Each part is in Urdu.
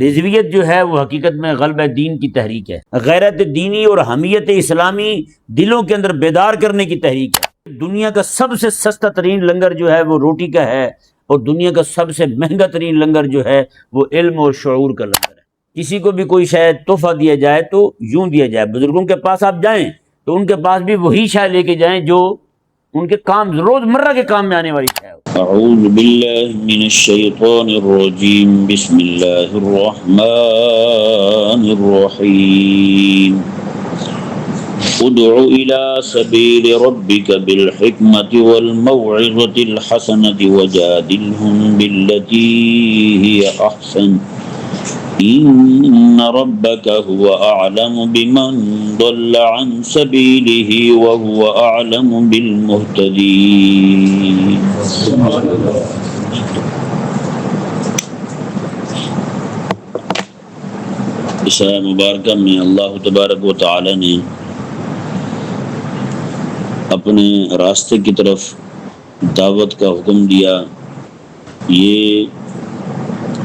رضویت جو ہے وہ حقیقت میں غلبہ دین کی تحریک ہے، غیرت دینی اور حمیت اسلامی دلوں کے اندر بیدار کرنے کی تحریک ہے۔ دنیا کا سب سے سستا ترین لنگر جو ہے وہ روٹی کا ہے، اور دنیا کا سب سے مہنگا ترین لنگر جو ہے وہ علم اور شعور کا لنگر ہے۔ کسی کو بھی کوئی شاید تحفہ دیا جائے تو یوں دیا جائے، بزرگوں کے پاس آپ جائیں تو ان کے پاس بھی وہی شے لے کے جائیں جو ان کے کام روزمرہ کے کام میں آنے والی شے ہو۔ اعوذ باللہ من الشیطان الرجیم، بسم اللہ الرحمن الرحیم۔ ادع الى سبیل ربک بالحکمت والموعظۃ الحسنۃ وجادلہم باللتی ہی احسن ان ربک هو اعلم بمن ضل عن سبیلہ وهو اعلم بالمہتدین۔ اس آیہ مبارکہ میں اللہ تبارک و تعالی نے اپنے راستے کی طرف دعوت کا حکم دیا۔ یہ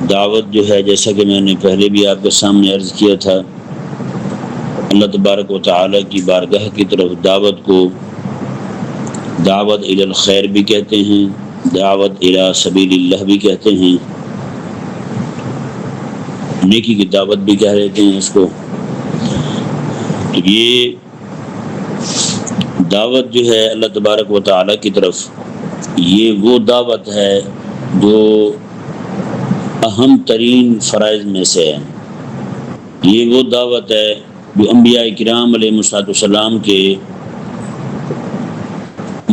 دعوت جو ہے، جیسا کہ میں نے پہلے بھی آپ کے سامنے عرض کیا تھا، اللہ تبارک و تعالی کی بارگاہ کی طرف دعوت کو دعوت الی الخیر بھی کہتے ہیں، دعوت الی سبیل اللہ بھی کہتے ہیں، نیکی کی دعوت بھی کہہ لیتے ہیں اس کو۔ تو یہ دعوت جو ہے اللہ تبارک و تعالی کی طرف، یہ وہ دعوت ہے جو اہم ترین فرائض میں سے ہے۔ یہ وہ دعوت ہے جو انبیاء کرام علیہ السلام کے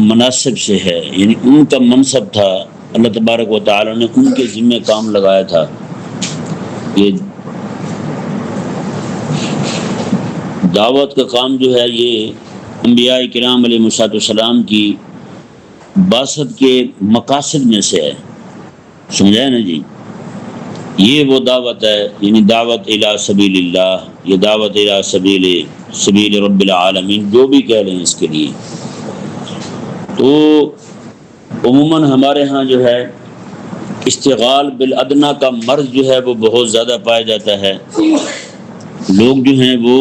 مناسب سے ہے، یعنی ان کا منصب تھا، اللہ تبارک و تعالی نے ان کے ذمہ کام لگایا تھا۔ یہ دعوت کا کام جو ہے یہ انبیاء کرام علیہ السلام کی بعثت کے مقاصد میں سے ہے، سمجھا نا جی؟ یہ وہ دعوت ہے، یعنی دعوت الی سبیل اللہ، یہ دعوت الی سبیل رب العالمین، جو بھی کہہ لیں اس کے لیے۔ تو عموماً ہمارے ہاں جو ہے اشتغال بالادنا کا مرض جو ہے وہ بہت زیادہ پایا جاتا ہے۔ لوگ جو ہیں وہ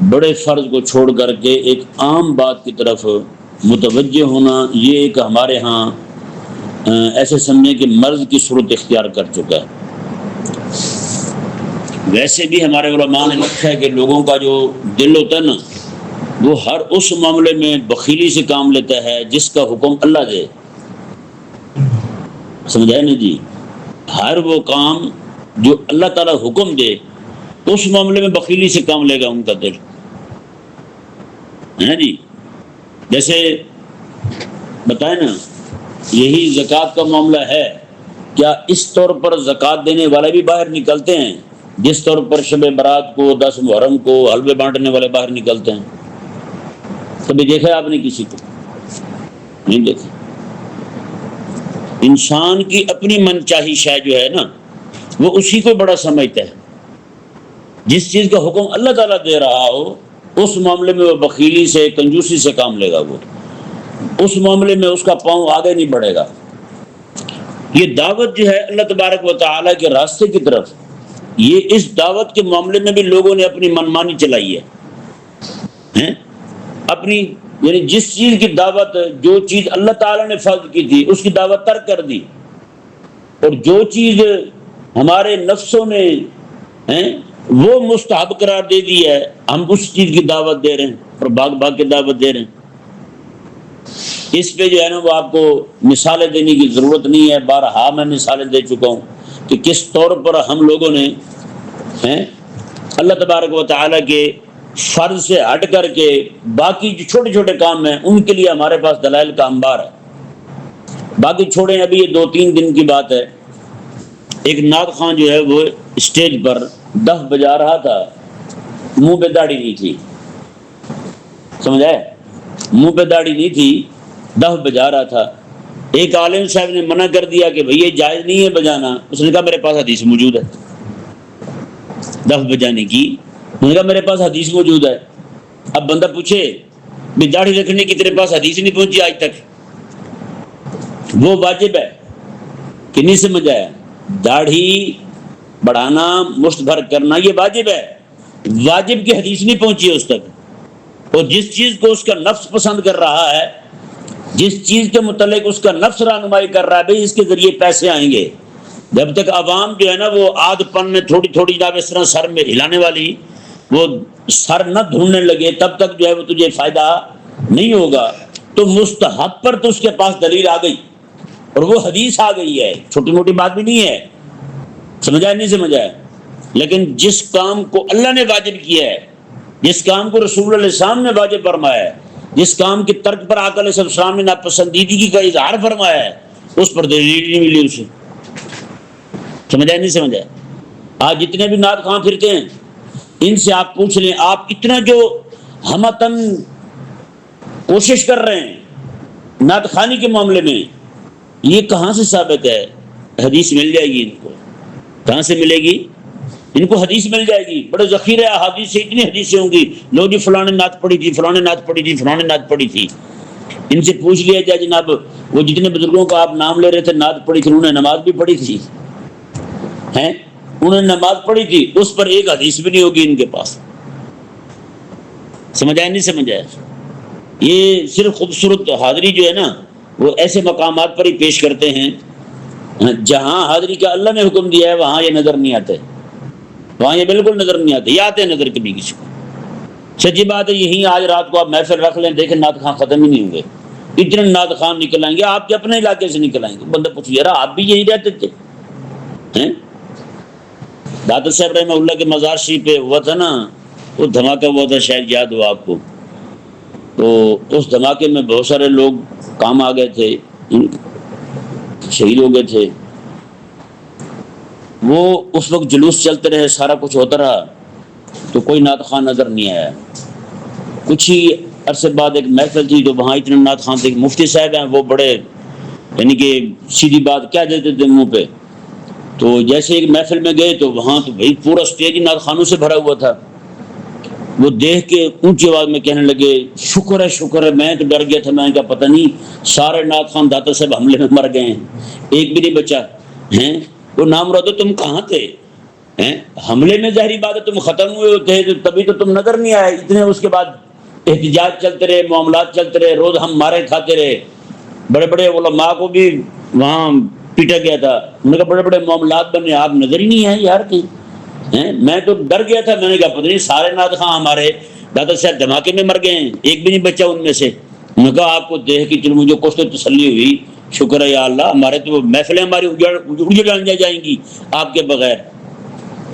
بڑے فرض کو چھوڑ کر کے ایک عام بات کی طرف متوجہ ہونا، یہ ایک ہمارے ہاں ایسے سمجھیں کہ مرض کی صورت اختیار کر چکا ہے۔ ویسے بھی ہمارے علماء نے لکھا ہے کہ لوگوں کا جو دل ہوتا ہے نا، وہ ہر اس معاملے میں بخیلی سے کام لیتا ہے جس کا حکم اللہ دے، سمجھائے نا جی؟ ہر وہ کام جو اللہ تعالیٰ حکم دے اس معاملے میں بخیلی سے کام لے گا ان کا دل، ہے نا جی؟ جیسے بتائیں نا، یہی زکوٰۃ کا معاملہ ہے، کیا اس طور پر زکوٰۃ دینے والے بھی باہر نکلتے ہیں جس طور پر شب برات کو، 10 محرم کو حلوے بانٹنے والے باہر نکلتے ہیں؟ کبھی دیکھا آپ نے کسی کو؟ نہیں دیکھا۔ انسان کی اپنی من چاہی شے جو ہے نا، وہ اسی کو بڑا سمجھتا ہے۔ جس چیز کا حکم اللہ تعالیٰ دے رہا ہو اس معاملے میں وہ بخیلی سے، کنجوسی سے کام لے گا، وہ اس معاملے میں اس کا پاؤں آگے نہیں بڑھے گا۔ یہ دعوت جو ہے اللہ تبارک و تعالیٰ کے راستے کی طرف، یہ اس دعوت کے معاملے میں بھی لوگوں نے اپنی منمانی چلائی ہے، اپنی، یعنی جس چیز کی دعوت، جو چیز اللہ تعالیٰ نے فرض کی تھی اس کی دعوت ترک کر دی، اور جو چیز ہمارے نفسوں نے وہ مستحب قرار دے دی ہے، ہم اس چیز کی دعوت دے رہے ہیں اور بھاگ بھاگ کے دعوت دے رہے ہیں۔ اس پہ جو ہے نا وہ آپ کو مثالیں دینے کی ضرورت نہیں ہے، بارہا میں مثالیں دے چکا ہوں کہ کس طور پر ہم لوگوں نے اللہ تبارک و تعالیٰ کے فرض سے ہٹ کر کے باقی جو چھوٹے چھوٹے کام ہیں ان کے لیے ہمارے پاس دلائل کا انبار ہے۔ باقی چھوڑیں، ابھی یہ 2-3 دن کی بات ہے، ایک نعت خواں جو ہے وہ اسٹیج پر دف بجا رہا تھا، منہ پہ داڑھی نہیں تھی، سمجھائے؟ منہ پہ داڑھی نہیں تھی، دف بجا رہا تھا۔ ایک عالم صاحب نے منع کر دیا کہ بھئی یہ جائز نہیں ہے بجانا۔ اس نے کہا میرے پاس حدیث موجود ہے دف بجانے کی، اس نے کہا میرے پاس حدیث موجود ہے۔ اب بندہ پوچھے بھی داڑھی رکھنے کی تیرے پاس حدیث نہیں پہنچی آج تک، وہ واجب ہے کہ نہیں؟ سمجھ آیا؟ داڑھی بڑھانا، مشت بھر کرنا یہ واجب ہے. واجب کی حدیث نہیں پہنچی اس تک. اور جس چیز کو اس کا نفس پسند کر رہا ہے، جس چیز کے متعلق اس کا نفس رہنمائی کر رہا ہے بھئی اس کے ذریعے پیسے آئیں گے، جب تک عوام جو ہے نا وہ آدھ پن میں تھوڑی تھوڑی جب اس طرح سر میں ہلانے والی وہ سر نہ ڈھونڈنے لگے، تب تک جو ہے وہ تجھے فائدہ نہیں ہوگا. تو مستحب پر تو اس کے پاس دلیل آ گئی اور وہ حدیث آ گئی ہے، چھوٹی موٹی بات بھی نہیں ہے. سمجھا نہیں سمجھا ہے؟ لیکن جس کام کو اللہ نے واجب کیا ہے، جس کام کو رسول اللہ علیہ السلام نے واجب فرمایا ہے، جس کام کی ترک پر آقا علیہ السلام نے ناپسندیدگی کا اظہار فرمایا ہے، اس پر دلیل نہیں ملی اسے. سمجھا نہیں سمجھا؟ آج جتنے بھی نعت خواں پھرتے ہیں ان سے آپ پوچھ لیں، آپ اتنا جو ہمتن کوشش کر رہے ہیں نعت خوانی کے معاملے میں، یہ کہاں سے ثابت ہے؟ حدیث مل جائے گی ان کو. کہاں سے ملے گی؟ ان کو حدیث مل جائے گی. بڑے ذخیرے احادیث سے اتنی حدیثیں ہوں گی، لو جی فلاں نے نعت پڑھی تھی، فلاں نے نعت پڑھی تھی، فلاں نے نعت پڑھی تھی. ان سے پوچھ لیا جائے جناب وہ جتنے بزرگوں کا آپ نام لے رہے تھے نعت پڑھی تھی، انہوں نے نماز بھی پڑھی تھی ہیں؟ انہوں نے نماز پڑھی تھی، اس پر ایک حدیث بھی نہیں ہوگی ان کے پاس. سمجھا نہیں سمجھا؟ یہ صرف خوبصورت حاضری جو ہے نا وہ ایسے مقامات پر ہی پیش کرتے ہیں جہاں حاضری کا اللہ نے حکم دیا ہے، وہاں یہ نظر نہیں آتے، وہاں یہ بالکل نظر نہیں آتے. یہ آتے ہیں نظر کبھی کسی کو. سچی بات ہے، یہیں آج رات کو آپ محفل رکھ لیں، دیکھیں نعت خواں ختم ہی نہیں ہوں گے. اتنے نعت خواں نکل آئیں گے، آپ کے اپنے علاقے سے نکل آئیں گے. بندہ پوچھو یار آپ بھی یہی رہتے تھے ہیں؟ داتا صاحب رحمہ اللہ کے مزار شریف پہ ہوا تھا نا، وہ دھماکہ ہوا تھا، شاید یاد ہوا آپ کو. تو اس دھماکے میں بہت سارے لوگ کام آ گئے تھے، شہید ہو گئے تھے. وہ اس وقت جلوس چلتے رہے، سارا کچھ ہوتا رہا، تو کوئی نعت خواں نظر نہیں آیا. کچھ ہی عرصے بعد ایک محفل تھی تو وہاں اتنے نعت خواں تھے. مفتی صاحب ہیں وہ بڑے یعنی کہ سیدھی بات کہہ دیتے تھے منہ پہ. تو جیسے ایک محفل میں گئے تو وہاں تو بھائی پورا اسٹیج نعت خوانوں سے بھرا ہوا تھا. وہ دیکھ کے اونچی آواز میں کہنے لگے شکر ہے شکر ہے. میں تو ڈر گیا تھا، میں نے کہا پتہ نہیں سارے نعت خوان داتا صاحب حملے میں مر گئے ہیں، ایک بھی نہیں بچا ہیں. وہ نام مرادو تم کہاں تھے ہیں؟ حملے میں ظاہری بات ہے تم ختم ہوئے ہوتے تبھی تو تم نظر نہیں آئے. اتنے اس کے بعد احتجاج چلتے رہے، معاملات چلتے رہے، روز ہم مارے کھاتے رہے. بڑے بڑے علماء کو بھی وہاں پیٹا گیا تھا. انہوں نے کہا بڑے بڑے معاملات بنے، آپ نظر ہی نہیں آئے یار کہیں. میں تو ڈر گیا تھا، میں نے کہا پتہ نہیں سارے نعت خواں ہمارے دادا صاحب دھماکے میں مر گئے ہیں، ایک بھی نہیں بچا ان میں سے. انہوں نے کہا آپ کو دیکھ کے چلو مجھے کچھ تو تسلی ہوئی، شکر ہے یا اللہ، ہمارے تو محفلیں ہماری اجڑ جائیں گی آپ کے بغیر.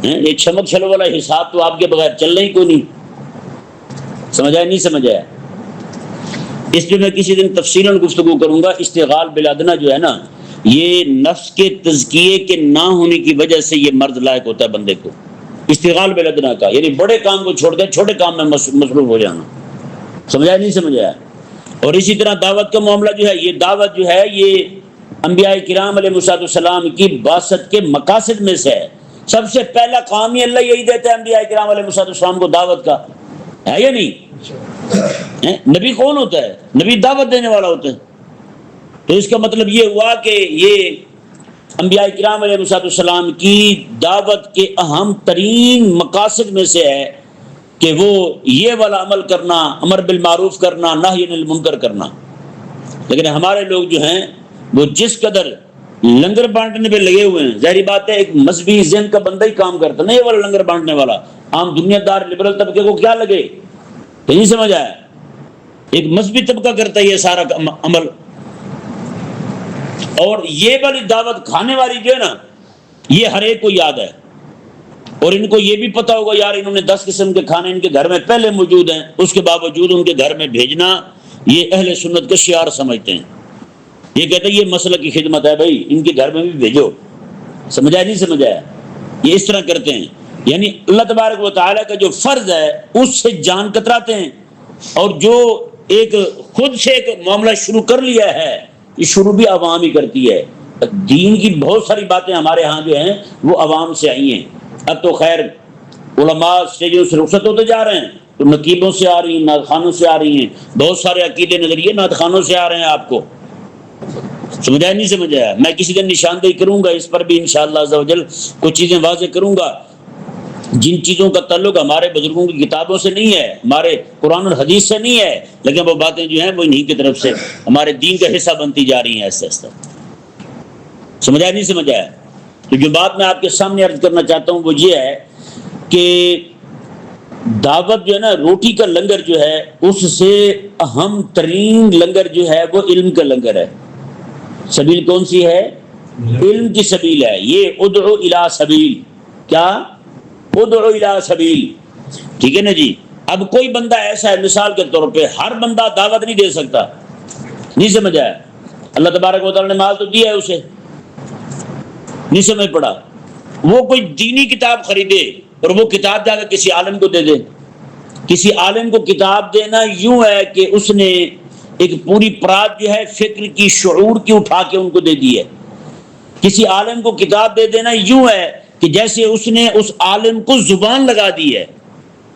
یہ چمک چھلو والا حساب تو آپ کے بغیر چلنا ہی کوئی نہیں. سمجھا نہیں سمجھا؟ اس پہ میں کسی دن تفصیلاً گفتگو کروں گا. اشتغال بالادنا جو ہے نا، یہ نفس کے تزکیے کے نہ ہونے کی وجہ سے یہ مرض لائق ہوتا ہے بندے کو. اشتغال بالادنا کا یعنی بڑے کام کو چھوڑ کر چھوٹے کام میں مصروف ہو جانا. سمجھا نہیں سمجھا؟ اور اسی طرح دعوت کا معاملہ جو ہے، یہ دعوت جو ہے یہ انبیاء کرام علیہ السلام کی بعثت کے مقاصد میں سے ہے. سب سے پہلا کام ہی اللہ یہی دیتا ہے انبیاء کرام علیہ السلام کو، دعوت کا، ہے یا نہیں؟ نبی کون ہوتا ہے؟ نبی دعوت دینے والا ہوتا ہے. تو اس کا مطلب یہ ہوا کہ یہ انبیاء کرام علیہ السلام کی دعوت کے اہم ترین مقاصد میں سے ہے کہ وہ یہ والا عمل کرنا، امر بالمعروف کرنا، نہی عن المنکر کرنا. لیکن ہمارے لوگ جو ہیں وہ جس قدر لنگر بانٹنے پہ لگے ہوئے ہیں، ظاہری بات ہے ایک مذہبی ذہن کا بندہ ہی کام کرتا، نہیں یہ والا لنگر بانٹنے والا. عام دنیا دار لبرل طبقے کو کیا لگے؟ تو نہیں سمجھ آیا؟ ایک مذہبی طبقہ کرتا ہے یہ سارا عمل. اور یہ والی دعوت کھانے والی جو ہے نا، یہ ہر ایک کو یاد ہے. اور ان کو یہ بھی پتا ہوگا یار انہوں نے 10 قسم کے کھانے ان کے گھر میں پہلے موجود ہیں، اس کے باوجود ان کے گھر میں بھیجنا یہ اہل سنت کا شعار سمجھتے ہیں. یہ کہتے ہیں یہ مسئلہ کی خدمت ہے بھائی، ان کے گھر میں بھی بھیجو. سمجھا نہیں سمجھا؟ یہ اس طرح کرتے ہیں. یعنی اللہ تبارک و تعالیٰ کا جو فرض ہے اس سے جان کتراتے ہیں. اور جو ایک خود سے ایک معاملہ شروع کر لیا ہے، یہ شروع بھی عوام ہی کرتی ہے. دین کی بہت ساری باتیں ہمارے ہاں جو ہیں وہ عوام سے آئی ہیں. اب تو خیر علماء اسٹیجوں سے رخصت ہوتے جا رہے ہیں، تو نقیبوں سے آ رہی ہیں، نعت خوانوں سے آ رہی ہیں، بہت سارے عقیدے نظریے نعت خوانوں سے آ رہے ہیں آپ کو. سمجھا نہیں سمجھایا؟ میں کسی دن نشاندہی کروں گا اس پر بھی انشاءاللہ عز و جل، کچھ چیزیں واضح کروں گا جن چیزوں کا تعلق ہمارے بزرگوں کی کتابوں سے نہیں ہے، ہمارے قرآن اور حدیث سے نہیں ہے، لیکن وہ باتیں جو ہیں وہ انہی کی طرف سے ہمارے دین کا حصہ بنتی جا رہی ہیں ایسے ایسے۔ سمجھا نہیں سمجھایا؟ تو جو بات میں آپ کے سامنے عرض کرنا چاہتا ہوں وہ یہ ہے کہ دعوت جو ہے نا، روٹی کا لنگر جو ہے اس سے اہم ترین لنگر جو ہے وہ علم کا لنگر ہے۔ سبیل کون سی ہے؟ علم کی سبیل ہے۔ یہ ادعو الی سبیل، کیا؟ ادعو الی سبیل، ٹھیک ہے نا جی۔ اب کوئی بندہ ایسا ہے، مثال کے طور پہ ہر بندہ دعوت نہیں دے سکتا، نہیں سمجھ آیا؟ اللہ تبارک و تعالیٰ نے مال تو دیا ہے اسے، نہیں سمجھ پڑا؟ وہ کوئی دینی کتاب خریدے اور وہ کتاب جا کے کسی عالم کو دے دے۔ کسی عالم کو کتاب دینا یوں ہے کہ اس نے ایک پوری پرات جو ہے فکر کی، شعور کی اٹھا کے ان کو دے دی ہے۔ کسی عالم کو کتاب دے دینا یوں ہے کہ جیسے اس نے اس عالم کو زبان لگا دی ہے۔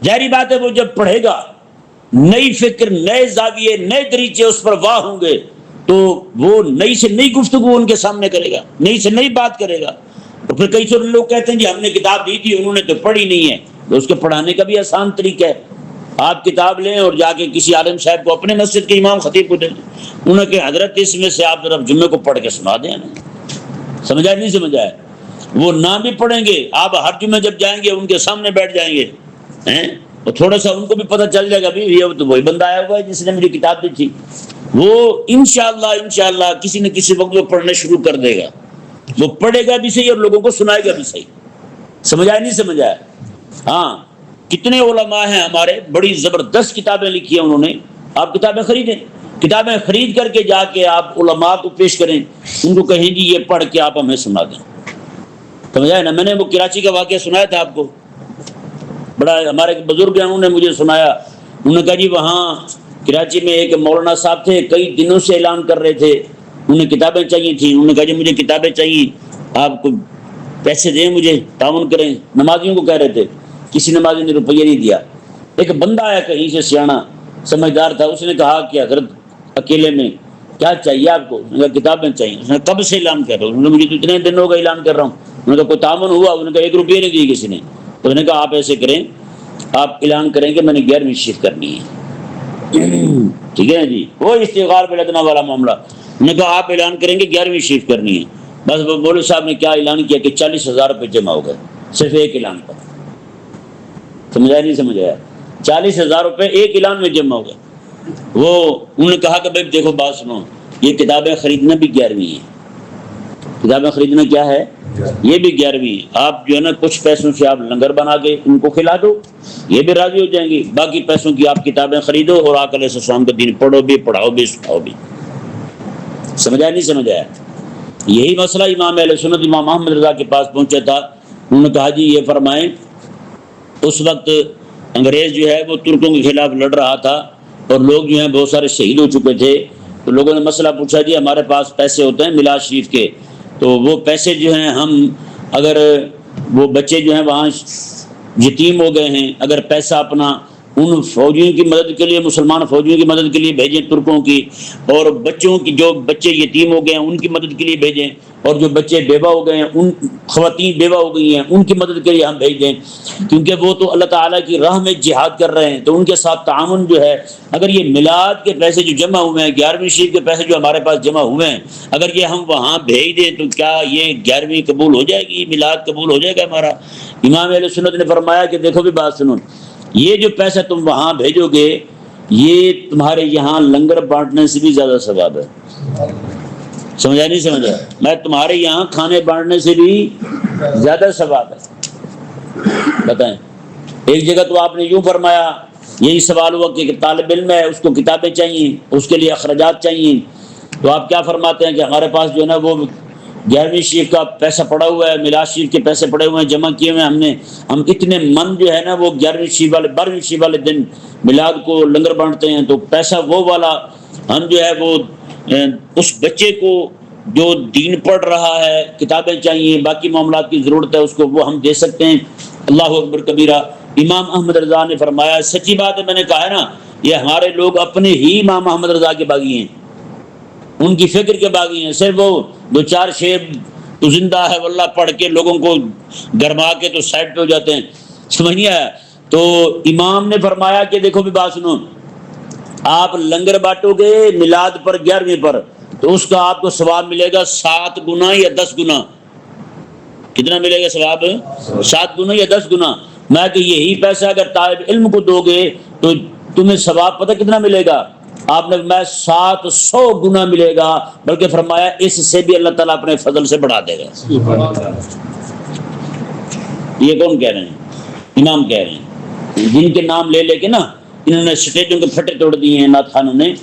ظاہری بات ہے وہ جب پڑھے گا، نئی فکر، نئے زاویے، نئے دریچے اس پر واہ ہوں گے، تو وہ نئی سے نئی گفتگو ان کے سامنے کرے گا، نئی سے نئی بات کرے گا۔ تو پھر کئی سارے لوگ کہتے ہیں جی ہم نے کتاب دی تھی انہوں نے تو پڑھی نہیں ہے۔ تو اس کے پڑھانے کا بھی آسان طریقہ ہے، آپ کتاب لیں اور جا کے کسی عالم صاحب کو، اپنے مسجد کے امام خطیب کو دے دیں، انہوں نے کہ حضرت اس میں سے آپ ذرا جمعے کو پڑھ کے سنا دیں نا۔ سمجھا نہیں سمجھا ہے؟ وہ نہ بھی پڑھیں گے، آپ ہر جمعے جب جائیں گے ان کے سامنے بیٹھ جائیں گے اور تھوڑا سا ان کو بھی پتہ چل جائے گا بھی یہ تو وہی بندہ آیا ہوا ہے جس نے مجھے کتاب دی تھی۔ وہ انشاءاللہ کسی نہ کسی وقت وہ پڑھنا شروع کر دے گا، وہ پڑھے گا بھی صحیح اور لوگوں کو سنائے گا بھی صحیح۔ سمجھا نہیں سمجھا ہے؟ ہاں، کتنے علماء ہیں ہمارے، بڑی زبردست کتابیں لکھی ہیں انہوں نے، آپ کتابیں خریدیں، کتابیں خرید کر کے جا کے آپ علماء کو پیش کریں، ان کو کہیں جی یہ پڑھ کے آپ ہمیں سنا دیں۔ سمجھا ہے نا؟ میں نے وہ کراچی کا واقعہ سنایا تھا آپ کو، بڑا ہمارے بزرگ ہیں انہوں نے مجھے سنایا، انہوں نے کہا جی وہاں کراچی میں ایک مولانا صاحب تھے، کئی دنوں سے اعلان کر رہے تھے، انہیں کتابیں چاہیے تھیں، انہوں نے کہا جی مجھے کتابیں چاہیے، آپ کو پیسے دیں، مجھے تعاون کریں۔ نمازیوں کو کہہ رہے تھے، کسی نمازی نے روپیہ نہیں دیا۔ ایک بندہ آیا کہیں سے، سیانا سمجھدار تھا، اس نے کہا کہ حضرت اکیلے میں کیا چاہیے آپ کو؟ انہوں نے کہا کتابیں چاہیے۔ اس نے کب سے اعلان کر رہا ہوں؟ انہوں نے مجھے تو اتنے دن ہو گئے اعلان کر رہا ہوں۔ انہوں نے کہا کوئی تعاون ہوا؟ انہوں نے کہا 1 روپیہ نہیں دی کسی نے۔ تو انہوں نے کہا آپ ایسے کریں، آپ اعلان کریں کہ میں نے 11ویں شفٹ کرنی ہے، ٹھیک ہے جی، وہ استغفار بالادنا والا معاملہ۔ انہوں نے کہا آپ اعلان کریں گے 11ویں شفٹ کرنی ہے۔ بس وہ مولوی صاحب نے کیا اعلان کیا کہ 40,000 روپے جمع ہو گئے صرف ایک اعلان پر۔ سمجھا نہیں سمجھایا؟ 40,000 روپے ایک اعلان میں جمع ہو گئے۔ وہ انہوں نے کہا کہ بھائی دیکھو بات سنو، یہ کتابیں خریدنا بھی 11ویں ہے، کتابیں خریدنا کیا ہے؟ یہ بھی 11ویں ہے۔ آپ جو ہے نا کچھ پیسوں سے آپ لنگر بنا کے ان کو کھلا دو، یہ بھی راضی ہو جائیں گے، باقی پیسوں کی آپ کتابیں خریدو اور آقا علیہ السلام کا دین پڑھو بھی، پڑھاؤ بھی، سکھاؤ بھی۔ سمجھا نہیں سمجھایا؟ یہی مسئلہ امام اہل سنت امام احمد رضا کے پاس پہنچا تھا۔ انہوں نے کہا جی یہ فرمائیں، اس وقت انگریز جو ہے وہ ترکوں کے خلاف لڑ رہا تھا اور لوگ جو ہیں بہت سارے شہید ہو چکے تھے، تو لوگوں نے مسئلہ پوچھا جی ہمارے پاس پیسے ہوتے ہیں میلاد شریف کے، تو وہ پیسے جو ہیں ہم اگر وہ بچے جو ہیں وہاں یتیم ہو گئے ہیں، اگر پیسہ اپنا ان فوجیوں کی مدد کے لیے، مسلمان فوجیوں کی مدد کے لیے بھیجیں ترکوں کی، اور بچوں کی جو بچے یتیم ہو گئے ہیں ان کی مدد کے لیے بھیجیں، اور جو بچے بیوہ ہو گئے ہیں، ان خواتین بیوہ ہو گئی ہیں ان کی مدد کے لیے ہم بھیج دیں، کیونکہ وہ تو اللہ تعالیٰ کی راہ میں جہاد کر رہے ہیں، تو ان کے ساتھ تعاون جو ہے، اگر یہ میلاد کے پیسے جو جمع ہوئے ہیں، 11ویں شریف کے پیسے جو ہمارے پاس جمع ہوئے ہیں، اگر یہ ہم وہاں بھیج دیں تو کیا یہ 11ویں قبول ہو جائے گی، میلاد قبول ہو جائے گا ہمارا؟ امام اہل سنت نے فرمایا کہ دیکھو بھی بات سنو، یہ جو پیسہ تم وہاں بھیجو گے یہ تمہارے یہاں لنگر بانٹنے سے بھی زیادہ ثواب ہے۔ سمجھا نہیں سمجھا؟ میں تمہارے یہاں کھانے بانٹنے سے بھی زیادہ ثواب ہے۔ بتائیں، ایک جگہ تو آپ نے یوں فرمایا، یہی سوال ہوا کہ طالب علم ہے اس کو کتابیں چاہیے، اس کے لیے اخراجات چاہیے، تو آپ کیا فرماتے ہیں کہ ہمارے پاس جو ہے نا وہ 11ویں شریف کا پیسہ پڑا ہوا ہے، میلاد شریف کے پیسے پڑے ہوئے ہیں، جمع کیے ہوئے ہیں ہم اتنے من جو ہے نا وہ 11ویں شریف والے 12ویں شریف والے دن میلاد کو لنگر بانٹتے ہیں، تو پیسہ وہ والا ہم جو ہے وہ اس بچے کو جو دین پڑھ رہا ہے، کتابیں چاہیے، باقی معاملات کی ضرورت ہے اس کو، وہ ہم دے سکتے ہیں۔ اللہ اکبر کبیرہ۔ امام احمد رضا نے فرمایا، سچی بات ہے، میں نے کہا ہے نا یہ ہمارے لوگ اپنے ہی امام احمد رضا کے باغی ہیں، ان کی فکر کے باغی ہیں، صرف وہ دو چار شعر تو زندہ ہے واللہ پڑھ کے لوگوں کو گرما کے تو سائڈ پہ ہو جاتے ہیں، سمجھ نہیں آیا؟ تو امام نے فرمایا کہ دیکھو بھی بات سنو، آپ لنگر بانٹو گے میلاد پر 11ویں پر تو اس کا آپ کو ثواب ملے گا 7 گنا یا 10 گنا۔ کتنا ملے گا ثواب؟ 7 گنا یا 10 گنا۔ میں کہ یہی پیسہ اگر طالب علم کو دو گے تو تمہیں ثواب پتہ کتنا ملے گا؟ آپ نے میں 700 گنا ملے گا، بلکہ فرمایا اس سے بھی اللہ تعالیٰ اپنے فضل سے بڑھا دے گا۔ یہ کون کہہ رہے ہیں؟ امام کہہ رہے ہیں، جن کے نام لے لے کے نا انہوں نے سٹیجوں کے پھٹے توڑ دیے ہیں نعت خانوں نے،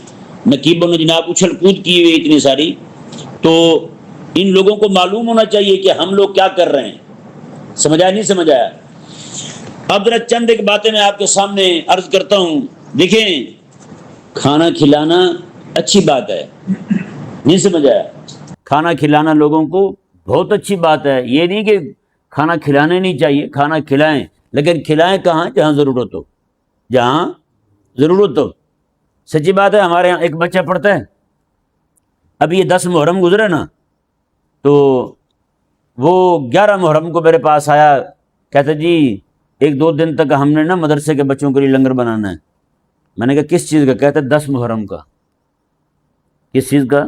نقیبوں نے جناب اچھل کود کی ہوئی اتنی ساری۔ تو ان لوگوں کو معلوم ہونا چاہیے کہ ہم لوگ کیا کر رہے ہیں، سمجھایا نہیں سمجھایا؟ اب ذرا چند ایک باتیں میں آپ کے سامنے عرض کرتا ہوں۔ دیکھیں، کھانا کھلانا اچھی بات ہے، نہیں سمجھایا؟ کھانا کھلانا لوگوں کو بہت اچھی بات ہے، یہ نہیں کہ کھانا کھلانے نہیں چاہیے، کھانا کھلائیں، لیکن کھلائیں کہاں؟ جہاں ضرورت ہو، جہاں ضرورت ہو۔ سچی بات ہے، ہمارے یہاں ایک بچہ پڑھتا ہے، ابھی یہ 10 محرم گزرے نا، تو وہ 11 محرم کو میرے پاس آیا، کہتا جی 1-2 دن تک ہم نے نا مدرسے کے بچوں کے لیے لنگر بنانا ہے۔ میں نے کہا کس چیز کا؟ کہتا ہے 10 محرم کا۔ کس چیز کا؟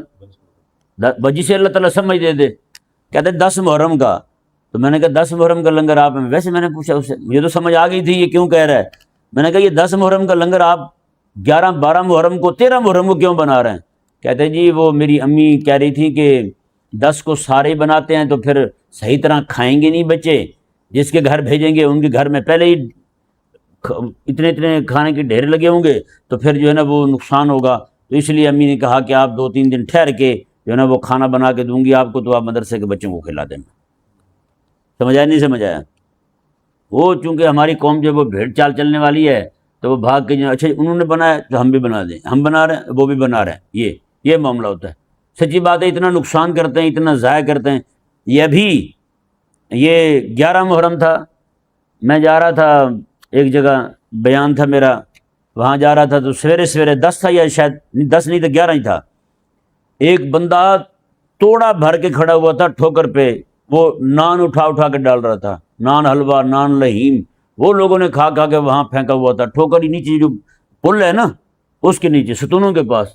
بجی سے اللہ تعالیٰ سمجھ دے دے۔ کہتے 10 محرم کا۔ تو میں نے کہا 10 محرم کا لنگر آپ ہیں؟ ویسے میں نے پوچھا اس سے، مجھے تو سمجھ آ گئی تھی یہ کیوں کہہ رہا ہے۔ میں نے کہا یہ 10 محرم کا لنگر آپ 11-12 محرم کو 13 محرم کو کیوں بنا رہے ہیں؟ کہتے جی وہ میری امی کہہ رہی تھی کہ 10 کو سارے ہی بناتے ہیں تو پھر صحیح طرح کھائیں گے نہیں بچے، جس کے گھر بھیجیں گے ان کے گھر میں پہلے ہی اتنے کھانے کے ڈھیر لگے ہوں گے تو پھر جو ہے نا وہ نقصان ہوگا، تو اس لیے امی نے کہا کہ آپ 2-3 دن ٹھہر کے جو ہے نا وہ کھانا بنا کے دوں گی آپ کو، تو آپ مدرسے کے بچوں کو کھلا دینا۔ سمجھایا نہیں سمجھایا؟ وہ چونکہ ہماری قوم جو وہ بھیڑ چال چلنے والی ہے تو وہ بھاگ کے اچھا انہوں نے بنایا تو ہم بھی بنا دیں، ہم بنا رہے ہیں وہ بھی بنا رہے ہیں، یہ معاملہ ہوتا ہے۔ سچی بات ہے، اتنا نقصان کرتے ہیں، اتنا ضائع کرتے ہیں۔ یہ 11 محرم تھا، میں جا رہا تھا ایک جگہ، بیان تھا میرا، وہاں جا رہا تھا تو سویرے 10 تھا یا شاید 10 نہیں تو 11 ہی تھا، ایک بندہ توڑا بھر کے کھڑا ہوا تھا ٹھوکر پہ، وہ نان اٹھا کے ڈال رہا تھا، نان حلوہ، نان لہیم، وہ لوگوں نے کھا کے وہاں پھینکا ہوا تھا، ٹھوکر ہی نیچے جو پل ہے نا اس کے نیچے ستونوں کے پاس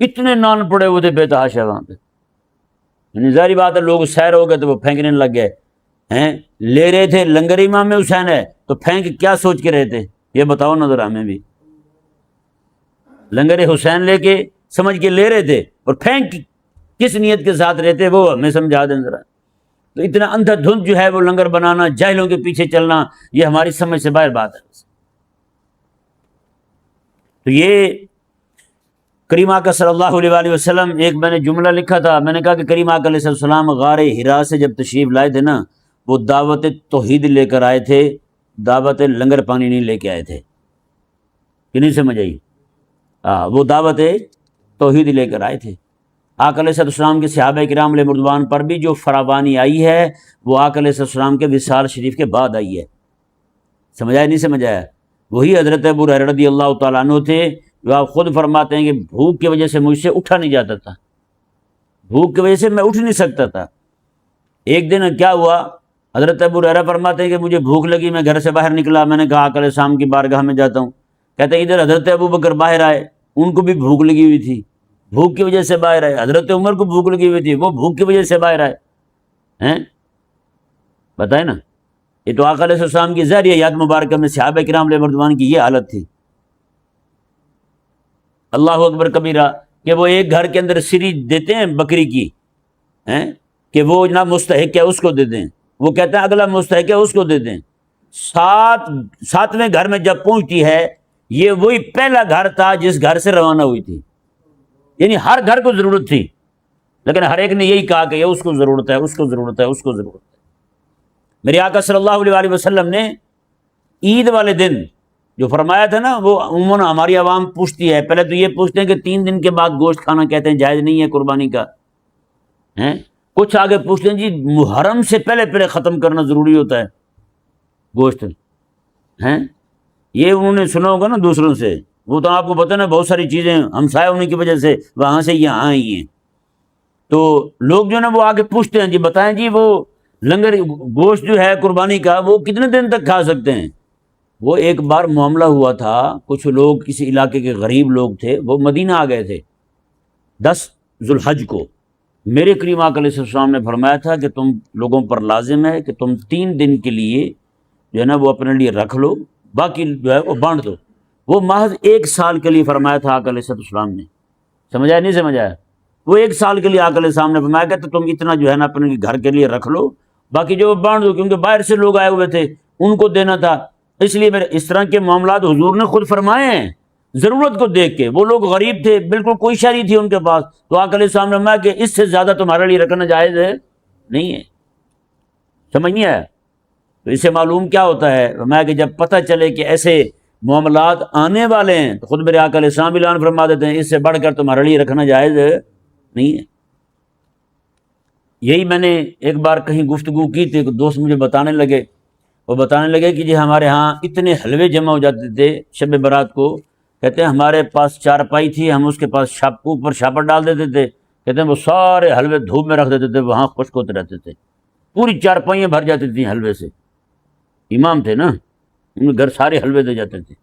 اتنے نان پڑے ہوئے تھے بے تحاشا وہاں پہ۔ یعنی ظاہری بات ہے لوگ سیر ہو گئے تو وہ پھینکنے لگ گئے ہیں، لے رہے تھے لنگر امام حسین ہے تو پھینک کیا سوچ کے رہے تھے؟ یہ بتاؤ نظر ہمیں بھی۔ لنگر حسین لے کے سمجھ کے لے رہے تھے اور پھینک کس نیت کے ساتھ رہتے وہ ہمیں سمجھا دیں ذرا۔ تو اتنا اندھا دھند جو ہے وہ لنگر بنانا، جاہلوں کے پیچھے چلنا، یہ ہماری سمجھ سے باہر بات ہے۔ تو یہ کریم آقا صلی اللہ علیہ وآلہ وسلم، ایک میں نے جملہ لکھا تھا، میں نے کہا کہ کریم آقا علیہ السلام غار حرا سے جب تشریف لائے تھے نا، وہ دعوت توحید لے کر آئے تھے، دعوت لنگر پانی نہیں لے کے آئے تھے، کہ نہیں سمجھ آئی؟ وہ دعوت توحید لے کر آئے تھے۔ آقا علیہ السلام کے صحابہ کرام علیہ رضوان پر بھی جو فراوانی آئی ہے وہ آقا علیہ السلام کے وصال شریف کے بعد آئی ہے۔ سمجھایا نہیں سمجھایا؟ وہی حضرت ابو ہریرہ رضی اللہ تعالیٰ عنہ تھے جو آپ خود فرماتے ہیں کہ بھوک کی وجہ سے مجھ سے اٹھا نہیں جاتا تھا، بھوک کی وجہ سے میں اٹھ نہیں سکتا تھا۔ ایک دن کیا ہوا، حضرت ابو ہریرہ فرماتے ہیں کہ مجھے بھوک لگی، میں گھر سے باہر نکلا، میں نے کہا آقا علیہ السلام کی بارگاہ میں جاتا ہوں۔ کہتے ہیں ادھر حضرت ابو بکر باہر آئے، ان کو بھی بھوک لگی ہوئی تھی، بھوک کی وجہ سے باہر آئے۔ حضرت عمر کو بھوک لگی ہوئی تھی، وہ بھوک کی وجہ سے باہر آئے ہیں۔ بتائے نا، یہ تو آقا علیہ السلام کی ظاہری حیات مبارکہ میں صحابہ کرام علیہ رضوان کی یہ حالت تھی۔ اللہ اکبر کبیرہ، کہ وہ ایک گھر کے اندر سری دیتے ہیں بکری کی کہ وہ جناب مستحق ہے اس کو دے دیں، وہ کہتے ہیں اگلا مستحق ہے اس کو دے دیں۔ 7ویں گھر میں جب پہنچتی ہے، یہ وہی پہلا گھر تھا جس گھر سے روانہ ہوئی تھی، یعنی ہر گھر کو ضرورت تھی، لیکن ہر ایک نے یہی کہا کہ یہ اس کو ضرورت ہے، اس کو ضرورت ہے، اس کو ضرورت ہے۔ میرے آقا صلی اللہ علیہ وآلہ وسلم نے عید والے دن جو فرمایا تھا نا، وہ عموماً ہماری عوام پوچھتی ہے، پہلے تو یہ پوچھتے ہیں کہ 3 دن کے بعد گوشت کھانا کہتے ہیں جائز نہیں ہے قربانی کا، کچھ آگے پوچھتے ہیں جی محرم سے پہلے ختم کرنا ضروری ہوتا ہے گوشت، یہ انہوں نے سنا ہوگا نا دوسروں سے، وہ تو آپ کو پتہ نا بہت ساری چیزیں ہمسایہ ہونے کی وجہ سے وہاں سے یہاں آئی ہیں، تو لوگ جو ہے نا وہ آگے پوچھتے ہیں جی بتائیں جی وہ لنگر گوشت جو ہے قربانی کا وہ کتنے دن تک کھا سکتے ہیں؟ وہ ایک بار معاملہ ہوا تھا، کچھ لوگ کسی علاقے کے غریب لوگ تھے، وہ مدینہ آ گئے تھے 10 ذوالحج کو۔ میرے کریم آقا علیہ السلام نے فرمایا تھا کہ تم لوگوں پر لازم ہے کہ تم 3 دن کے لیے جو ہے نا وہ اپنے لیے رکھ لو، باقی جو ہے وہ بانٹ دو۔ وہ محض 1 سال کے لیے فرمایا تھا آقا علیہ السلام نے، سمجھایا نہیں سمجھایا؟ وہ 1 سال کے لیے آقا علیہ السلام نے فرمایا کہ تو تم اتنا جو ہے نا اپنے گھر کے لیے رکھ لو، باقی جو بانٹ دو، کیونکہ باہر سے لوگ آئے ہوئے تھے ان کو دینا تھا۔ اس لیے میرے اس طرح کے معاملات حضور نے خود فرمائے ہیں ضرورت کو دیکھ کے۔ وہ لوگ غریب تھے، بالکل کوئی شے نہیں تھی ان کے پاس، تو آقا علیہ السلام نے فرمایا کہ اس سے زیادہ تمہارے لیے رکھنا جائز ہے نہیں ہے۔ سمجھ نہیں آیا؟ تو اس سے معلوم کیا ہوتا ہے؟ فرمایا کہ جب پتہ چلے کہ ایسے معاملات آنے والے ہیں تو خود میرے آقا علیہ السلام اعلان فرما دیتے ہیں اس سے بڑھ کر تمہارے لیے رکھنا جائز نہیں ہے۔ یہی میں نے ایک بار کہیں گفتگو کی تھی، ایک دوست مجھے بتانے لگے، وہ بتانے لگے کہ جی ہمارے ہاں اتنے حلوے جمع ہو جاتے تھے شب برات کو، کہتے ہیں ہمارے پاس چارپائی تھی، ہم اس کے پاس اوپر چھاپر ڈال دیتے تھے، کہتے ہیں وہ سارے حلوے دھوپ میں رکھ دیتے تھے، وہاں خشک ہوتے رہتے تھے، پوری چارپائیاں بھر جاتی تھیں حلوے سے۔ امام تھے نا، ان کے گھر سارے حلوے دے جاتے تھے۔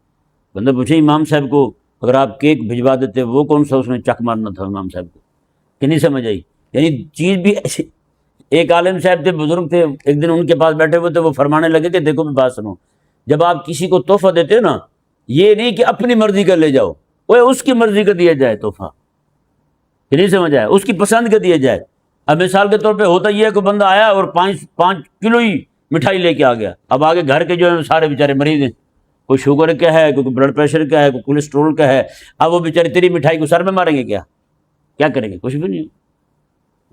بندہ پوچھے امام صاحب کو اگر آپ کیک بھجوا دیتے وہ کون سا اس میں چک مارنا تھا امام صاحب کو؟ کہ نہیں سمجھ آئی؟ یعنی چیز بھی ایسی۔ ایک عالم صاحب تھے، بزرگ تھے، ایک دن ان کے پاس بیٹھے ہوئے تھے، وہ فرمانے لگے کہ دیکھو بھی بات سنو، جب آپ کسی کو تحفہ دیتے ہو نا، یہ نہیں کہ اپنی مرضی کا لے جاؤ، وہ اس کی مرضی کا دیا جائے تحفہ، کہ نہیں سمجھ آیا؟ اس کی پسند کا دیا جائے۔ اب مثال کے طور پہ ہوتا یہ ہے کہ بندہ آیا اور 5 کلو ہی مٹھائی لے کے آ گیا، اب آگے گھر کے جو ہے سارے بیچارے مریض ہیں، کوئی شوگر کا ہے، کوئی بلڈ پریشر کا ہے، کوئی کولیسٹرول کا ہے، اب وہ بیچارے تیری مٹھائی کو سر میں ماریں گے؟ کیا کریں گے؟ کچھ بھی نہیں۔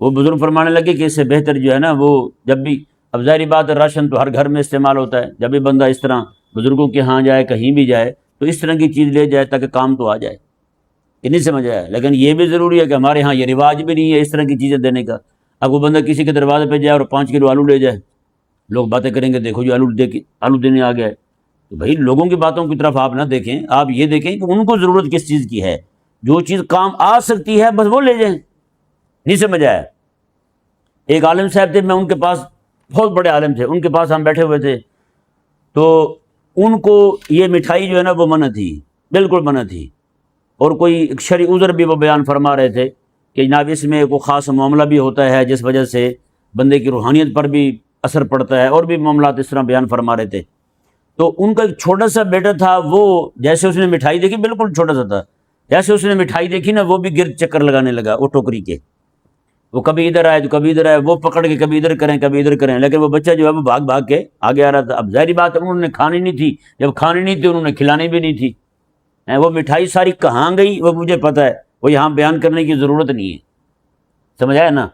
وہ بزرگ فرمانے لگے کہ اس سے بہتر جو ہے نا وہ جب بھی، اب ظاہری بات ہے راشن تو ہر گھر میں استعمال ہوتا ہے، جب بھی بندہ اس طرح بزرگوں کے ہاں جائے، کہیں بھی جائے تو اس طرح کی چیز لے جائے تاکہ کام تو آ جائے۔ یہ نہیں سمجھ آیا؟ لیکن یہ بھی ضروری ہے کہ ہمارے ہاں یہ رواج بھی نہیں ہے اس طرح کی چیزیں دینے کا۔ اب وہ بندہ کسی کے دروازے پہ جائے اور 5 کلو آلو لے جائے، لوگ باتیں کریں گے دیکھو جی آلو دینے آ گیا ہے۔ تو بھائی لوگوں کی باتوں کی طرف آپ نہ دیکھیں، آپ یہ دیکھیں کہ ان کو ضرورت کس چیز کی ہے، جو چیز کام آ سکتی ہے بس وہ لے جائیں۔ نہیں سمجھ آیا؟ ایک عالم صاحب تھے، میں ان کے پاس، بہت بڑے عالم تھے، ان کے پاس ہم بیٹھے ہوئے تھے، تو ان کو یہ مٹھائی جو ہے نا وہ منع تھی، بالکل منع تھی، اور کوئی شرعی عذر بھی وہ بیان فرما رہے تھے کہ جناب اس میں کوئی خاص معاملہ بھی ہوتا ہے جس وجہ سے بندے کی روحانیت پر بھی اثر پڑتا ہے، اور بھی معاملات اس طرح بیان فرما رہے تھے۔ تو ان کا ایک چھوٹا سا بیٹا تھا، وہ جیسے اس نے مٹھائی دیکھی، بالکل چھوٹا سا تھا، جیسے اس نے مٹھائی دیکھی نا وہ بھی گرد چکر لگانے لگا وہ ٹوکری کے، وہ کبھی ادھر آئے تو کبھی ادھر آئے، وہ پکڑ کے کبھی ادھر کریں کبھی ادھر کریں، لیکن وہ بچہ جو ہے وہ بھاگ بھاگ کے آگے آ رہا تھا۔ اب ظاہری بات ہے انہوں نے کھانی نہیں تھی، جب کھانی نہیں تھی انہوں نے کھلانی بھی نہیں تھی، وہ مٹھائی ساری کہاں گئی وہ مجھے پتہ ہے، وہ یہاں بیان کرنے کی ضرورت نہیں ہے، سمجھ آیا نا؟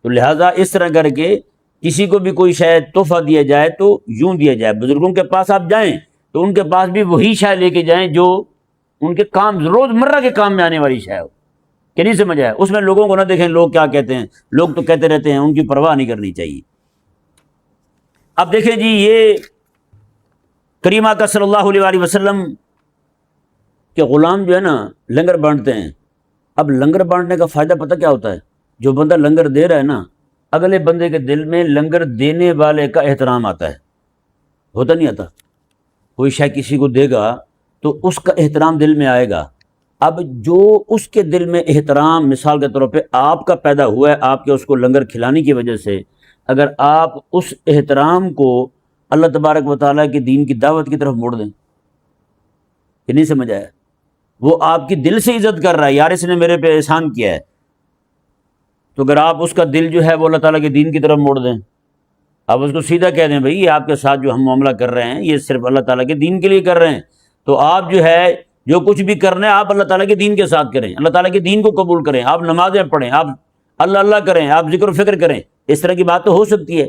تو لہٰذا اس طرح کر کے کسی کو بھی کوئی شاید تحفہ دیا جائے تو یوں دیا جائے، بزرگوں کے پاس آپ جائیں تو ان کے پاس بھی وہی شاید لے کے جائیں جو ان کے کام، روزمرہ کے کام میں آنے والی شاید ہو، کہ نہیں سمجھ آیا؟ اس میں لوگوں کو نہ دیکھیں لوگ کیا کہتے ہیں، لوگ تو کہتے رہتے ہیں، ان کی پرواہ نہیں کرنی چاہیے۔ اب دیکھیں جی، یہ کریم آقا صلی اللہ علیہ وآلہ وسلم کے غلام جو ہے نا لنگر بانٹتے ہیں۔ اب لنگر بانٹنے کا فائدہ پتہ کیا ہوتا ہے؟ جو بندہ لنگر دے رہا ہے نا، اگلے بندے کے دل میں لنگر دینے والے کا احترام آتا ہے، ہوتا نہیں آتا؟ کوئی شے کسی کو دے گا تو اس کا احترام دل میں آئے گا۔ اب جو اس کے دل میں احترام مثال کے طور پہ آپ کا پیدا ہوا ہے، آپ کے اس کو لنگر کھلانے کی وجہ سے، اگر آپ اس احترام کو اللہ تبارک و تعالیٰ کے دین کی دعوت کی طرف موڑ دیں، کہ نہیں سمجھ آیا؟ وہ آپ کی دل سے عزت کر رہا ہے، یار اس نے میرے پہ احسان کیا ہے، تو اگر آپ اس کا دل جو ہے وہ اللہ تعالیٰ کے دین کی طرف موڑ دیں، آپ اس کو سیدھا کہہ دیں بھائی یہ آپ کے ساتھ جو ہم معاملہ کر رہے ہیں یہ صرف اللہ تعالیٰ کے دین کے لیے کر رہے ہیں، تو آپ جو ہے جو کچھ بھی کرنا ہے آپ اللہ تعالیٰ کے دین کے ساتھ کریں، اللہ تعالیٰ کے دین کو قبول کریں، آپ نمازیں پڑھیں، آپ اللہ اللہ کریں، آپ ذکر و فکر کریں، اس طرح کی بات تو ہو سکتی ہے۔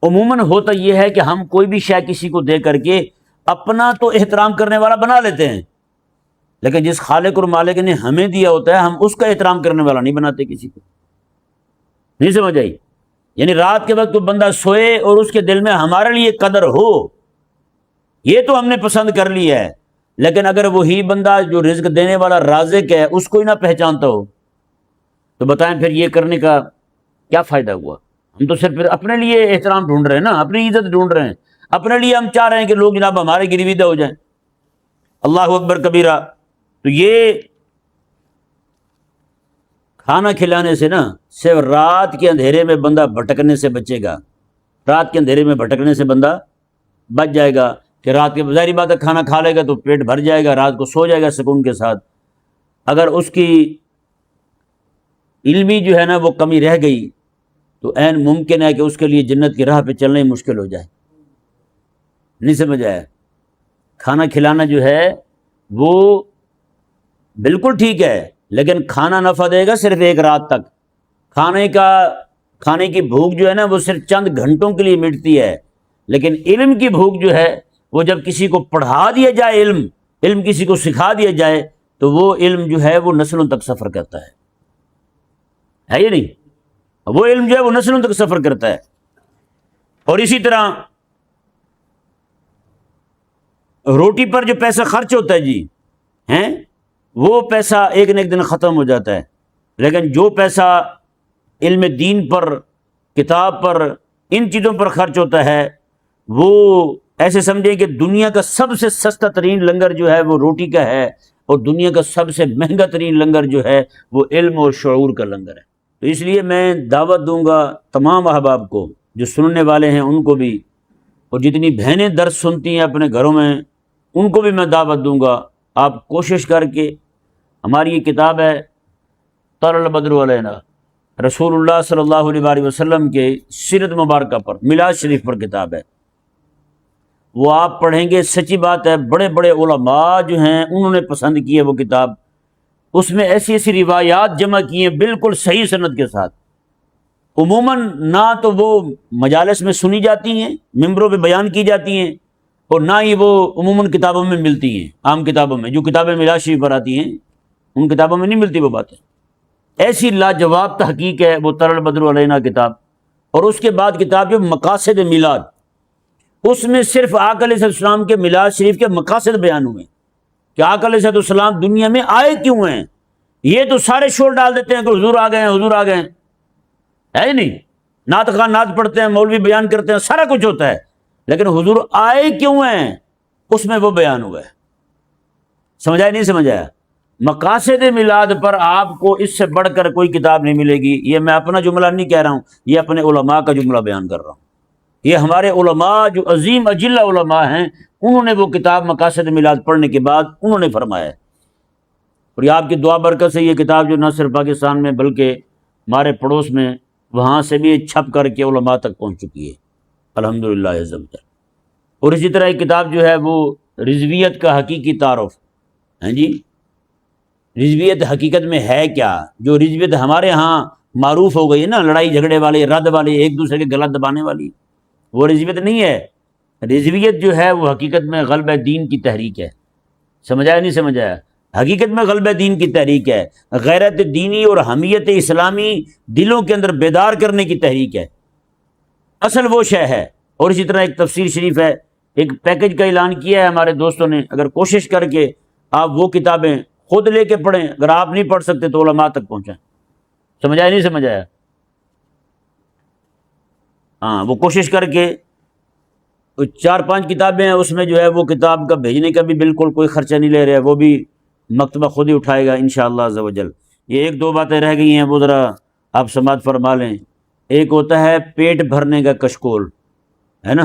عموماً ہوتا یہ ہے کہ ہم کوئی بھی شے کسی کو دے کر کے اپنا تو احترام کرنے والا بنا لیتے ہیں، لیکن جس خالق اور مالک نے ہمیں دیا ہوتا ہے ہم اس کا احترام کرنے والا نہیں بناتے کسی کو۔ نہیں سمجھ آئی؟ یعنی رات کے وقت تو بندہ سوئے اور اس کے دل میں ہمارے لیے قدر ہو، یہ تو ہم نے پسند کر لیا ہے، لیکن اگر وہی بندہ جو رزق دینے والا رازق ہے اس کو ہی نہ پہچانتا ہو تو بتائیں پھر یہ کرنے کا کیا فائدہ ہوا؟ ہم تو صرف اپنے لیے احترام ڈھونڈ رہے ہیں نا، اپنی عزت ڈھونڈ رہے ہیں، اپنے لیے ہم چاہ رہے ہیں کہ لوگ جناب ہمارے گرویدہ ہو جائیں۔ اللہ اکبر کبیرہ۔ تو یہ کھانا کھلانے سے نا صرف رات کے اندھیرے میں بندہ بھٹکنے سے بچے گا، رات کے اندھیرے میں بھٹکنے سے بندہ بچ جائے گا کہ رات کے ظاہری بات ہے کھانا کھا لے گا تو پیٹ بھر جائے گا، رات کو سو جائے گا سکون کے ساتھ۔ اگر اس کی علمی جو ہے نا وہ کمی رہ گئی تو عین ممکن ہے کہ اس کے لیے جنت کی راہ پہ چلنا ہی مشکل ہو جائے۔ نہیں سمجھ آیا؟ کھانا کھلانا جو ہے وہ بالکل ٹھیک ہے، لیکن کھانا نفع دے گا صرف ایک رات تک۔ کھانے کی بھوک جو ہے نا وہ صرف چند گھنٹوں کے لیے مٹتی ہے، لیکن علم کی بھوک جو ہے وہ جب کسی کو پڑھا دیا جائے، علم کسی کو سکھا دیا جائے تو وہ علم جو ہے وہ نسلوں تک سفر کرتا ہے یہ نہیں؟ وہ علم جو ہے وہ نسلوں تک سفر کرتا ہے۔ اور اسی طرح روٹی پر جو پیسہ خرچ ہوتا ہے جی وہ پیسہ ایک نہ ایک دن ختم ہو جاتا ہے، لیکن جو پیسہ علم دین پر، کتاب پر، ان چیزوں پر خرچ ہوتا ہے وہ ایسے سمجھیں کہ دنیا کا سب سے سستا ترین لنگر جو ہے وہ روٹی کا ہے، اور دنیا کا سب سے مہنگا ترین لنگر جو ہے وہ علم اور شعور کا لنگر ہے۔ تو اس لیے میں دعوت دوں گا تمام احباب کو، جو سننے والے ہیں ان کو بھی، اور جتنی بہنیں درس سنتی ہیں اپنے گھروں میں ان کو بھی میں دعوت دوں گا، آپ کوشش کر کے، ہماری یہ کتاب ہے طلع البدر علینا، رسول اللہ صلی اللہ علیہ وسلم کے سیرت مبارکہ پر، میلاد شریف پر کتاب ہے، وہ آپ پڑھیں گے، سچی بات ہے بڑے بڑے علماء جو ہیں انہوں نے پسند کی ہے وہ کتاب، اس میں ایسی ایسی روایات جمع کی ہیں بالکل صحیح سند کے ساتھ، عموماً نہ تو وہ مجالس میں سنی جاتی ہیں، ممبروں پہ بیان کی جاتی ہیں، اور نہ ہی وہ عموماً کتابوں میں ملتی ہیں، عام کتابوں میں جو کتابیں میلاد شریف پر آتی ہیں ان کتابوں میں نہیں ملتی وہ باتیں۔ ایسی لاجواب تحقیق ہے وہ طلع البدر علینا کتاب۔ اور اس کے بعد کتاب جو مقاصد میلاد، اس میں صرف آقا علیہ السلام کے میلاد شریف کے مقاصد بیان ہوئے کہ آقا علیہ السلام دنیا میں آئے کیوں ہیں۔ یہ تو سارے شور ڈال دیتے ہیں کہ حضور آ گئے ہیں، حضور آ گئے ہیں، ہے ہی نہیں؟ نعت خواہ نعت پڑھتے ہیں، مولوی بیان کرتے ہیں، سارا کچھ ہوتا ہے، لیکن حضور آئے کیوں ہیں اس میں وہ بیان ہوا ہے۔ سمجھ آیا نہیں سمجھ آیا؟ مقاصد میلاد پر آپ کو اس سے بڑھ کر کوئی کتاب نہیں ملے گی۔ یہ میں اپنا جملہ نہیں کہہ رہا ہوں، یہ اپنے علماء کا جملہ بیان کر رہا ہوں۔ یہ ہمارے علماء جو عظیم اجلہ علماء ہیں انہوں نے وہ کتاب مقاصد میلاد پڑھنے کے بعد انہوں نے فرمایا ہے۔ اور یہ آپ کی دعا برکت سے یہ کتاب جو نہ صرف پاکستان میں بلکہ ہمارے پڑوس میں وہاں سے بھی چھپ کر کے علماء تک پہنچ چکی ہے الحمدللہ عزم۔ اور اسی طرح ایک کتاب جو ہے وہ رضویت کا حقیقی تعارف ہیں جی۔ رضویت حقیقت میں ہے کیا؟ جو رضویت ہمارے ہاں معروف ہو گئی ہے نا، لڑائی جھگڑے والے، رد والے، ایک دوسرے کے گلا دبانے والی، وہ رضویت نہیں ہے۔ رضویت جو ہے وہ حقیقت میں غلبہ دین کی تحریک ہے۔ سمجھ آیا نہیں سمجھ آیا؟ حقیقت میں غلبہ دین کی تحریک ہے، غیرت دینی اور حمیت اسلامی دلوں کے اندر بیدار کرنے کی تحریک ہے، اصل وہ شے ہے۔ اور اسی طرح ایک تفسیر شریف ہے، ایک پیکج کا اعلان کیا ہے ہمارے دوستوں نے، اگر کوشش کر کے آپ وہ کتابیں خود لے کے پڑھیں، اگر آپ نہیں پڑھ سکتے تو علماء تک پہنچائیں۔ سمجھ آیا نہیں سمجھ آیا؟ ہاں، وہ کوشش کر کے 4-5 کتابیں ہیں، اس میں جو ہے وہ کتاب کا بھیجنے کا بھی بالکل کوئی خرچہ نہیں لے رہے، وہ بھی مکتبہ خود ہی اٹھائے گا انشاءاللہ عز و جل۔ یہ 1-2 باتیں رہ گئی ہیں وہ ذرا آپ سماعت فرما لیں۔ ایک ہوتا ہے پیٹ بھرنے کا کشکول، ہے نا،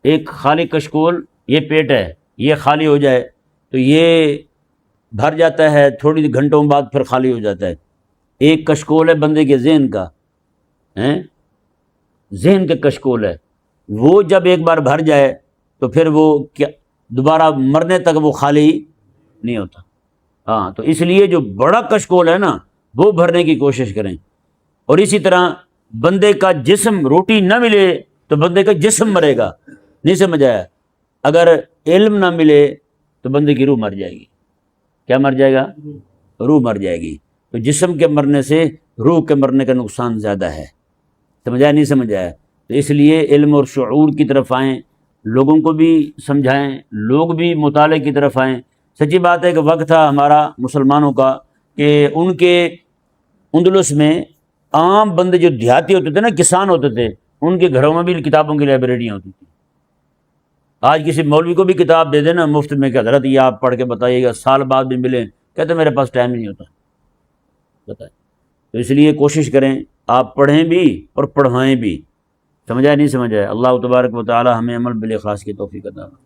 ایک خالی کشکول، یہ پیٹ ہے، یہ خالی ہو جائے تو یہ بھر جاتا ہے، تھوڑی گھنٹوں بعد پھر خالی ہو جاتا ہے۔ ایک کشکول ہے بندے کے ذہن کا، ذہن کا کشکول ہے، وہ جب ایک بار بھر جائے تو پھر وہ دوبارہ مرنے تک وہ خالی نہیں ہوتا۔ ہاں، تو اس لیے جو بڑا کشکول ہے نا وہ بھرنے کی کوشش کریں۔ اور اسی طرح بندے کا جسم، روٹی نہ ملے تو بندے کا جسم مرے گا، نہیں سمجھ آیا؟ اگر علم نہ ملے تو بندے کی روح مر جائے گی۔ کیا مر جائے گا؟ روح مر جائے گی۔ تو جسم کے مرنے سے روح کے مرنے کا نقصان زیادہ ہے۔ سمجھ آیا نہیں سمجھ آیا؟ تو اس لیے علم اور شعور کی طرف آئیں، لوگوں کو بھی سمجھائیں، لوگ بھی مطالعے کی طرف آئیں۔ سچی بات ہے کہ وقت تھا ہمارا مسلمانوں کا کہ ان کے اندلس میں عام بندے جو دیہاتی ہوتے تھے نا، کسان ہوتے تھے، ان کے گھروں میں بھی کتابوں کی لائبریریاں ہوتی تھیں۔ آج کسی مولوی کو بھی کتاب دے دینا مفت میں کہ حضرت یہ آپ پڑھ کے بتائیے گا، سال بعد بھی ملیں، کہتے میرے پاس ٹائم نہیں ہوتا بتائیں۔ تو اس لیے کوشش کریں آپ پڑھیں بھی اور پڑھوائیں بھی۔ سمجھا نہیں سمجھا؟ اللہ تبارک و تعالی ہمیں عمل بالاخلاص کی توفیق عطا فرمائے۔